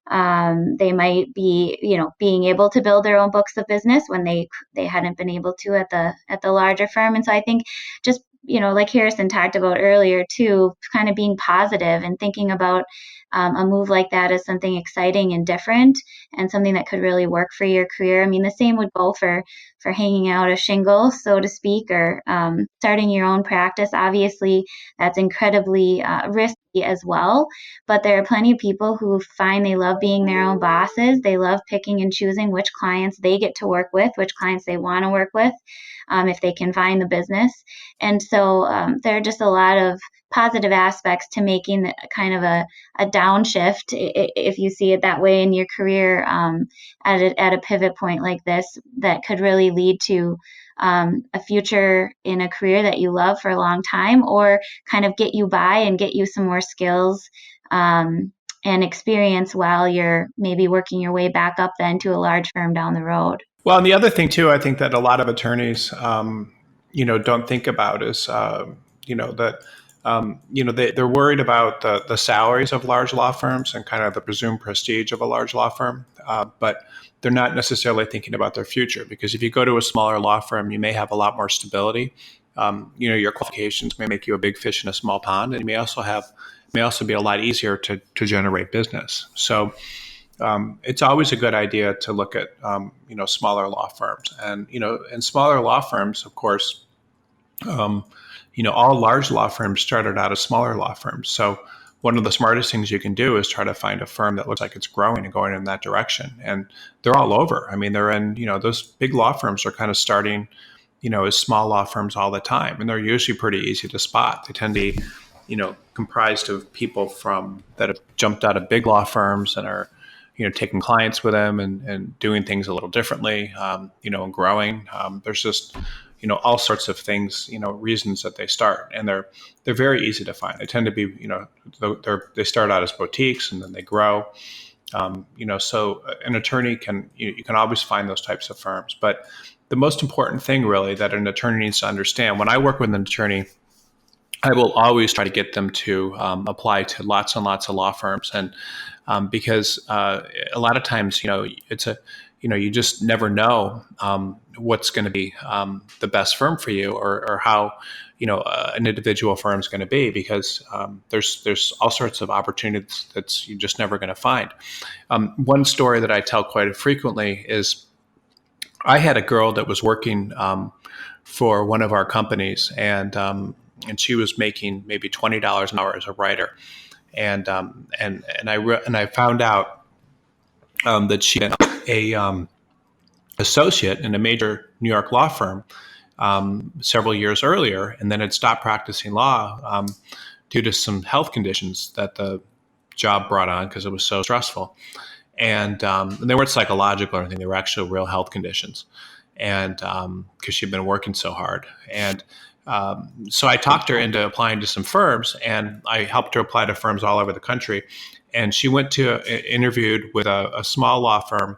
They might be, being able to build their own books of business when they hadn't been able to at the larger firm. And so I think just, like Harrison talked about earlier too, kind of being positive and thinking about a move like that as something exciting and different and something that could really work for your career. I mean, the same would go for hanging out a shingle, so to speak, or starting your own practice. Obviously, that's incredibly risky as well, but there are plenty of people who find they love being their own bosses. They love picking and choosing which clients they get to work with, which clients they want to work with, if they can find the business. And so there are just a lot of positive aspects to making kind of a downshift, if you see it that way, in your career at a pivot point like this, that could really lead to a future in a career that you love for a long time, or kind of get you by and get you some more skills and experience while you're maybe working your way back up then to a large firm down the road. Well, and the other thing too, I think that a lot of attorneys, don't think about is, that they're worried about the salaries of large law firms and kind of the presumed prestige of a large law firm, but they're not necessarily thinking about their future, because if you go to a smaller law firm, you may have a lot more stability. Your qualifications may make you a big fish in a small pond, and you may also be a lot easier to generate business. So it's always a good idea to look at smaller law firms, and smaller law firms, of course. All large law firms started out as smaller law firms. So one of the smartest things you can do is try to find a firm that looks like it's growing and going in that direction. And they're all over. I mean, they're in, those big law firms are kind of starting, as small law firms all the time. And they're usually pretty easy to spot. They tend to be, comprised of people that have jumped out of big law firms and are, taking clients with them and doing things a little differently, and growing. There's just, all sorts of things, reasons that they start, and they're very easy to find. They tend to be, they start out as boutiques and then they grow. So an attorney you can always find those types of firms. But the most important thing really that an attorney needs to understand, when I work with an attorney, I will always try to get them to apply to lots and lots of law firms, and because a lot of times, you just never know what's going to be the best firm for you, or how an individual firm is going to be, because there's all sorts of opportunities that you're just never going to find. One story that I tell quite frequently is I had a girl that was working for one of our companies, and she was making maybe $20 an hour as a writer, and I found out that she had a associate in a major New York law firm several years earlier, and then had stopped practicing law due to some health conditions that the job brought on because it was so stressful. And they weren't psychological or anything; they were actually real health conditions. And because she'd been working so hard, and so I talked her into applying to some firms, and I helped her apply to firms all over the country. And she interviewed with a small law firm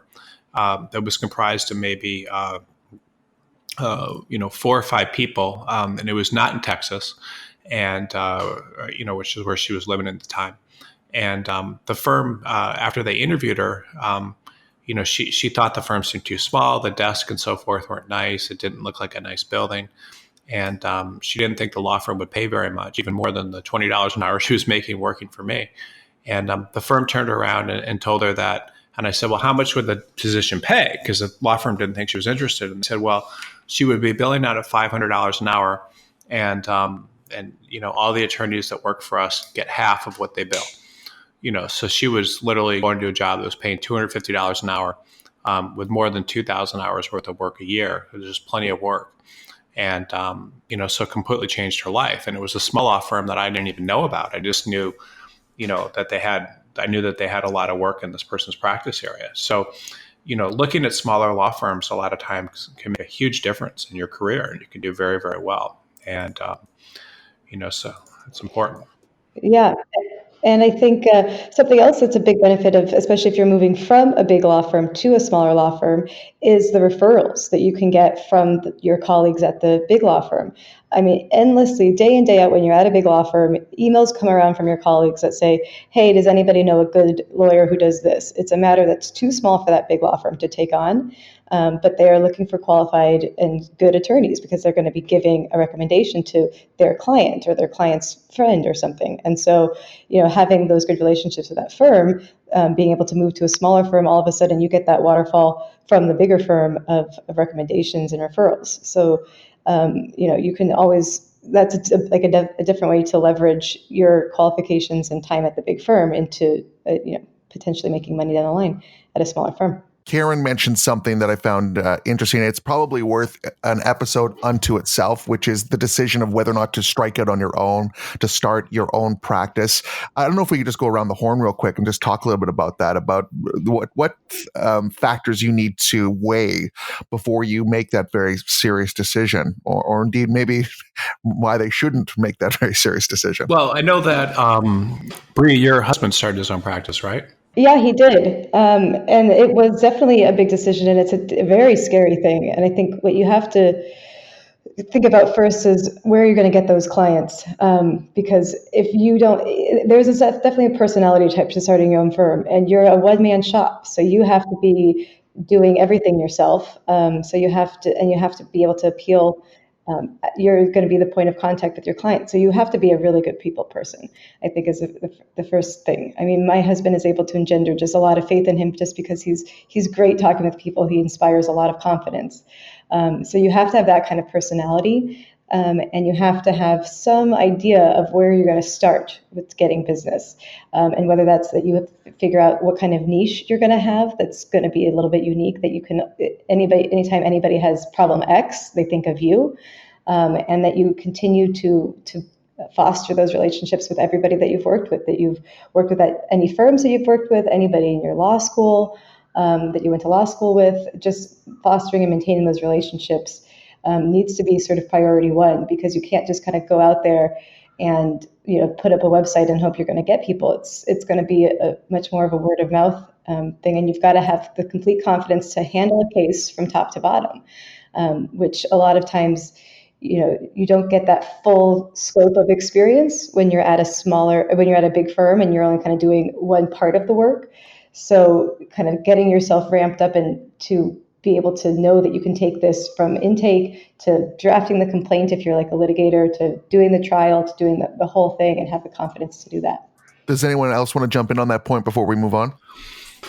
that was comprised of maybe 4 or 5 people, and it was not in Texas, and which is where she was living at the time. And the firm, after they interviewed her, she thought the firm seemed too small. The desk and so forth weren't nice. It didn't look like a nice building. And she didn't think the law firm would pay very much, even more than the $20 an hour she was making working for me. And the firm turned around and told her that. And I said, well, how much would the position pay? Because the law firm didn't think she was interested. And they said, well, she would be billing out at $500 an hour. And all the attorneys that work for us get half of what they bill. So she was literally going to a job that was paying $250 an hour with more than 2,000 hours worth of work a year. It was just plenty of work. And, so it completely changed her life. And it was a small law firm that I didn't even know about. I just knew, I knew that they had a lot of work in this person's practice area. So, looking at smaller law firms a lot of times can make a huge difference in your career, and you can do very, very well. And, so it's important. Yeah. And I think something else that's a big benefit of, especially if you're moving from a big law firm to a smaller law firm, is the referrals that you can get from your colleagues at the big law firm. I mean, endlessly, day in, day out, when you're at a big law firm, emails come around from your colleagues that say, hey, does anybody know a good lawyer who does this? It's a matter that's too small for that big law firm to take on. But they are looking for qualified and good attorneys because they're going to be giving a recommendation to their client or their client's friend or something. And so, having those good relationships with that firm, being able to move to a smaller firm, all of a sudden you get that waterfall from the bigger firm of recommendations and referrals. So, you can always, that's a different way to leverage your qualifications and time at the big firm into, potentially making money down the line at a smaller firm. Karen mentioned something that I found interesting. It's probably worth an episode unto itself, which is the decision of whether or not to strike out on your own, to start your own practice. I don't know if we could just go around the horn real quick and just talk a little bit about that, about what factors you need to weigh before you make that very serious decision, or indeed maybe why they shouldn't make that very serious decision. Well, I know that, Brie, your husband started his own practice, right? Yeah, he did. And it was definitely a big decision, and it's a very scary thing. And I think what you have to think about first is where you're going to get those clients. Because if you don't, definitely a personality type to starting your own firm, and you're a one-man shop. So you have to be doing everything yourself. So you have to be able to appeal. You're going to be the point of contact with your client. So you have to be a really good people person, I think, is the first thing. I mean, my husband is able to engender just a lot of faith in him just because he's great talking with people. He inspires a lot of confidence. So you have to have that kind of personality. And you have to have some idea of where you're going to start with getting business. And whether that's that you have to figure out what kind of niche you're going to have that's going to be a little bit unique, that you can, anytime anybody has problem X, they think of you. And that you continue to foster those relationships with everybody that you've worked with, at any firms that you've worked with, anybody in your law school that you went to law school with. Just fostering and maintaining those relationships needs to be sort of priority one, because you can't just kind of go out there and put up a website and hope you're going to get people. It's going to be a much more of a word of mouth thing, and you've got to have the complete confidence to handle a case from top to bottom, which a lot of times you don't get that full scope of experience when you're at a big firm and you're only kind of doing one part of the work. So kind of getting yourself ramped up and to be able to know that you can take this from intake to drafting the complaint if you're like a litigator, to doing the trial, to doing the whole thing, and have the confidence to do that. Does anyone else want to jump in on that point before we move on?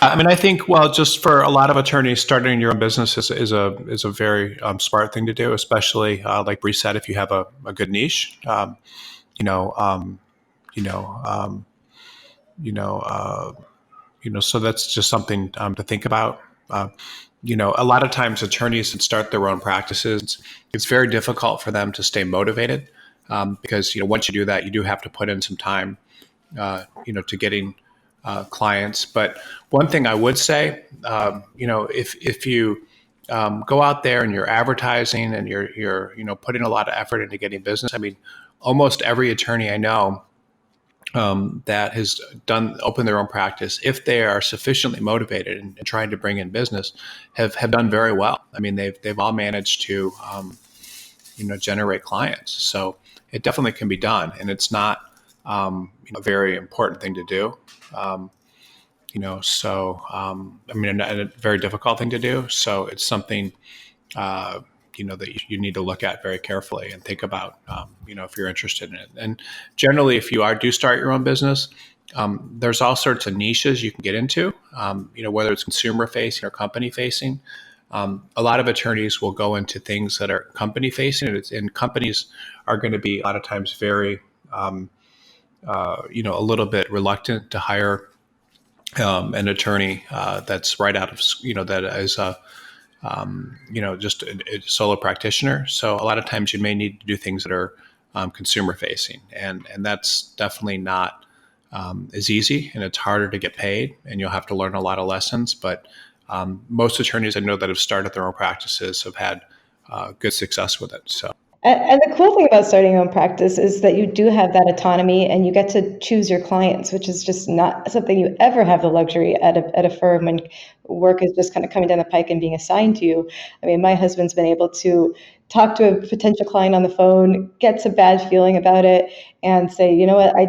I mean, I think, well, just for a lot of attorneys, starting your own business is a very smart thing to do, especially like Brie said, if you have a good niche. So that's just something to think about. A lot of times attorneys that start their own practices, it's very difficult for them to stay motivated because once you do that, you do have to put in some time, to getting clients. But one thing I would say, if you go out there and you're advertising and you're putting a lot of effort into getting business. I mean, almost every attorney I know that has opened their own practice, if they are sufficiently motivated and trying to bring in business, have done very well. I mean, they've all managed to generate clients. So it definitely can be done, and it's not a very important thing to do. A very difficult thing to do. So it's something that you need to look at very carefully and think about, if you're interested in it. And generally, if you do start your own business, there's all sorts of niches you can get into, whether it's consumer facing or company facing. A lot of attorneys will go into things that are company facing, and companies are going to be a lot of times very, a little bit reluctant to hire an attorney that's right out of, that is just a solo practitioner. So a lot of times you may need to do things that are consumer facing, and that's definitely not as easy, and it's harder to get paid, and you'll have to learn a lot of lessons. But most attorneys I know that have started their own practices have had good success with it. So. And the cool thing about starting your own practice is that you do have that autonomy and you get to choose your clients, which is just not something you ever have the luxury at a firm when work is just kind of coming down the pike and being assigned to you. I mean, my husband's been able to talk to a potential client on the phone, gets a bad feeling about it, and say, you know what, I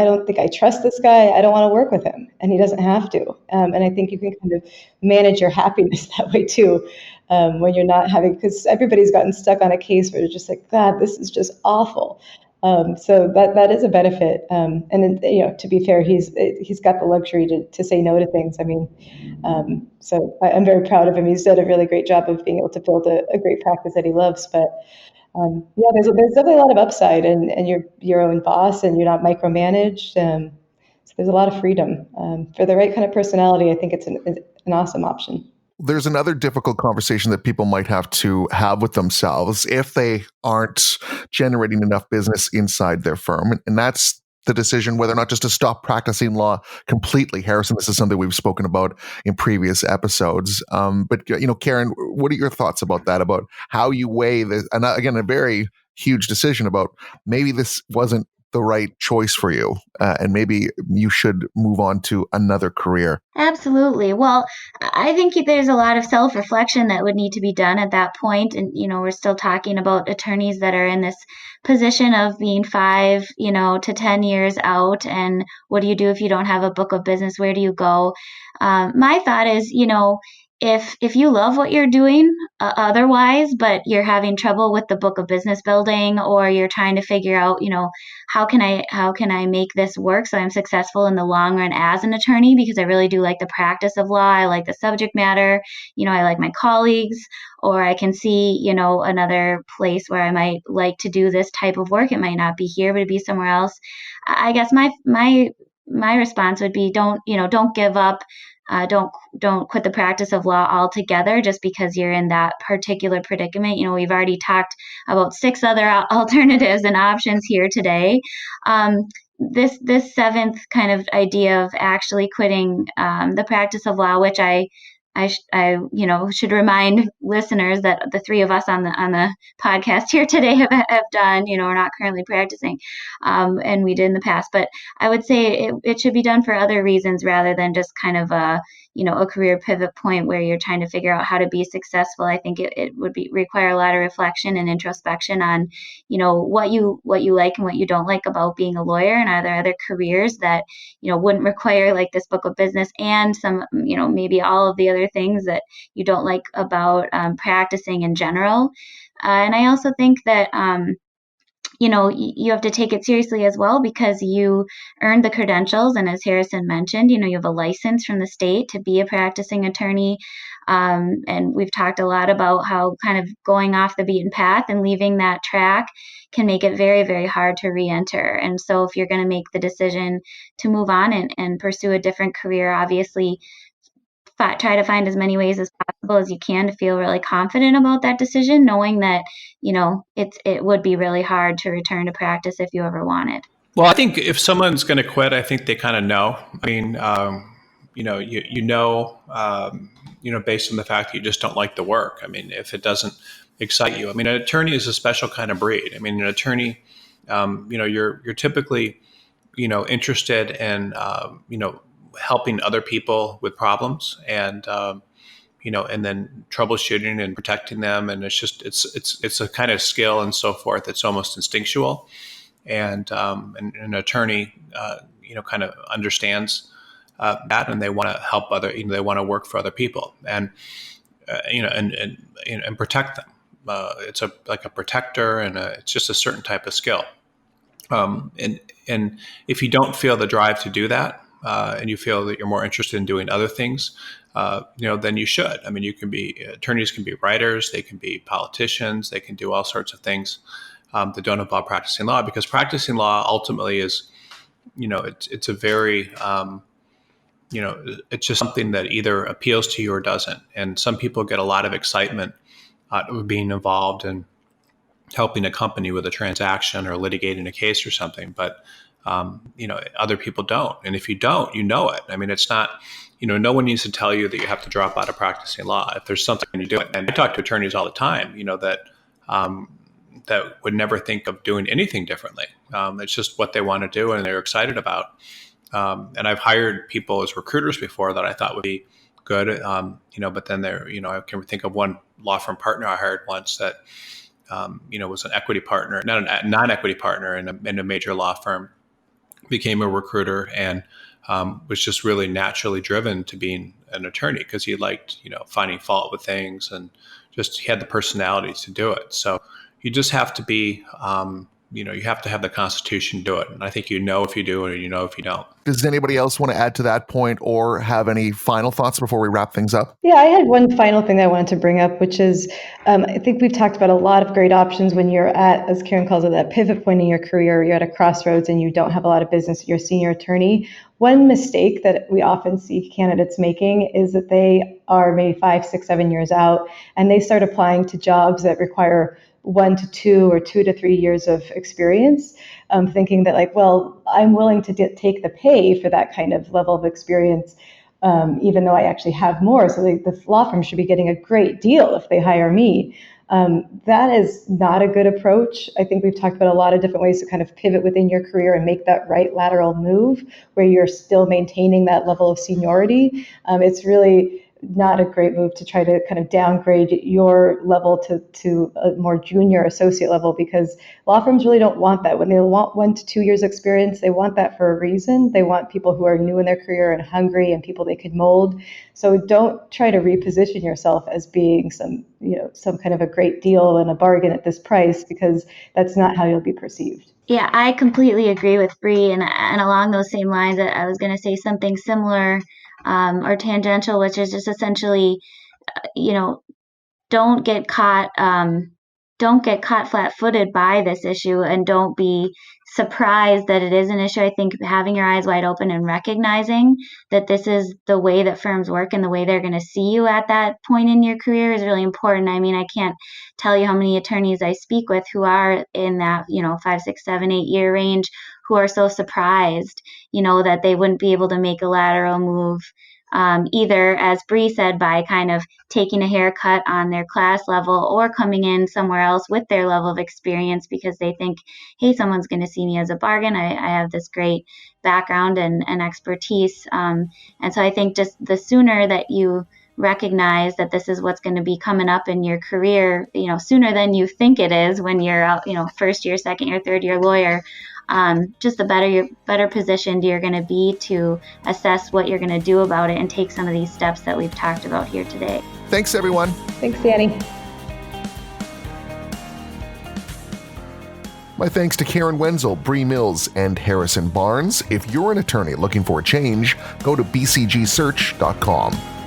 don't think I trust this guy. I don't want to work with him. And he doesn't have to. And I think you can kind of manage your happiness that way too. When you're not having, because everybody's gotten stuck on a case where it's just like, God, this is just awful. So that is a benefit. And then, to be fair, he's got the luxury to say no to things. I mean, so I'm very proud of him. He's done a really great job of being able to build a great practice that he loves. But there's definitely a lot of upside, and you're your own boss, and you're not micromanaged. So there's a lot of freedom. For the right kind of personality, I think it's an awesome option. There's another difficult conversation that people might have to have with themselves if they aren't generating enough business inside their firm. And that's the decision whether or not just to stop practicing law completely. Harrison, this is something we've spoken about in previous episodes. But Karen, what are your thoughts about that, about how you weigh this? And again, a very huge decision about maybe this wasn't the right choice for you, and maybe you should move on to another career. Absolutely. Well, I think there's a lot of self-reflection that would need to be done at that point. And, we're still talking about attorneys that are in this position of being 5, to 10 years out. And what do you do if you don't have a book of business? Where do you go? My thought is, if you love what you're doing otherwise, but you're having trouble with the book of business building, or you're trying to figure out, how can I make this work so I'm successful in the long run as an attorney, because I really do like the practice of law. I like the subject matter. I like my colleagues, or I can see, another place where I might like to do this type of work. It might not be here, but it'd be somewhere else. I guess my response would be don't give up. Don't quit the practice of law altogether just because you're in that particular predicament. We've already talked about 6 other alternatives and options here today. This 7th kind of idea of actually quitting the practice of law, which I should remind listeners that the 3 of us on the podcast here today have done. We're not currently practicing, and we did in the past. But I would say it should be done for other reasons rather than just kind of a career pivot point where you're trying to figure out how to be successful, I think it would require a lot of reflection and introspection on, what you like and what you don't like about being a lawyer, and are there other careers that, wouldn't require like this book of business and some, maybe all of the other things that you don't like about practicing in general. And I also think that, you have to take it seriously as well, because you earned the credentials. And as Harrison mentioned, you have a license from the state to be a practicing attorney. And we've talked a lot about how kind of going off the beaten path and leaving that track can make it very, very hard to re-enter. And so if you're going to make the decision to move on and pursue a different career, obviously try to find as many ways as possible as you can to feel really confident about that decision, knowing that, it would be really hard to return to practice if you ever wanted. Well, I think if someone's going to quit, I think they kind of know. I mean, based on the fact that you just don't like the work. I mean, if it doesn't excite you, I mean, an attorney is a special kind of breed. I mean, an attorney, you're typically, interested in, helping other people with problems, and and then troubleshooting and protecting them. And it's a kind of skill and so forth. It's almost instinctual. And an attorney, kind of understands that, and they want to help they want to work for other people, and and protect them. It's like a protector, and it's just a certain type of skill. And if you don't feel the drive to do that, and you feel that you're more interested in doing other things, then you should. I mean, attorneys can be writers, they can be politicians, they can do all sorts of things that don't involve practicing law, because practicing law ultimately is, it's a very, it's just something that either appeals to you or doesn't. And some people get a lot of excitement out of being involved in helping a company with a transaction or litigating a case or something, but other people don't. And if you don't, you know it. I mean, it's not, no one needs to tell you that you have to drop out of practicing law. If there's something you do it. And I talk to attorneys all the time, that would never think of doing anything differently. It's just what they want to do and they're excited about. And I've hired people as recruiters before that I thought would be good, but then I can think of one law firm partner I hired once that, was an equity partner, not a non-equity partner in a major law firm, became a recruiter, and was just really naturally driven to being an attorney because he liked, finding fault with things, and just he had the personality to do it. So you just have to be, you have to have the constitution to do it. And I think if you do it, or if you don't. Does anybody else want to add to that point or have any final thoughts before we wrap things up? Yeah, I had one final thing that I wanted to bring up, which is I think we've talked about a lot of great options when you're at, as Karen calls it, that pivot point in your career. You're at a crossroads and you don't have a lot of business. You're a senior attorney. One mistake that we often see candidates making is that they are maybe 5, 6, 7 years out, and they start applying to jobs that require 1 to 2 or 2 to 3 years of experience, thinking that I'm willing to take the pay for that kind of level of experience, even though I actually have more. So the law firm should be getting a great deal if they hire me. That is not a good approach. I think we've talked about a lot of different ways to kind of pivot within your career and make that right lateral move where you're still maintaining that level of seniority. It's really not a great move to try to kind of downgrade your level to a more junior associate level, because law firms really don't want that. When they want 1 to 2 years experience, they want that for a reason. They want people who are new in their career and hungry and people they could mold. So don't try to reposition yourself as being some kind of a great deal and a bargain at this price, because that's not how you'll be perceived. Yeah, I completely agree with Brie, and along those same lines, I was going to say something similar or tangential, which is just essentially, don't get caught flat-footed by this issue, and don't be surprised that it is an issue. I think having your eyes wide open and recognizing that this is the way that firms work and the way they're going to see you at that point in your career is really important. I mean, I can't tell you how many attorneys I speak with who are in that, 5, 6, 7, 8 year range, who are so surprised, that they wouldn't be able to make a lateral move either, as Brie said, by kind of taking a haircut on their class level or coming in somewhere else with their level of experience because they think, hey, someone's going to see me as a bargain. I have this great background and expertise. And so I think just the sooner that you recognize that this is what's going to be coming up in your career, sooner than you think it is when you're out, first year, second year, third year lawyer, just the better positioned you're going to be to assess what you're going to do about it and take some of these steps that we've talked about here today. Thanks, everyone. Thanks, Danny. My thanks to Karen Wenzel, Brie Mills, and Harrison Barnes. If you're an attorney looking for a change, go to bcgsearch.com.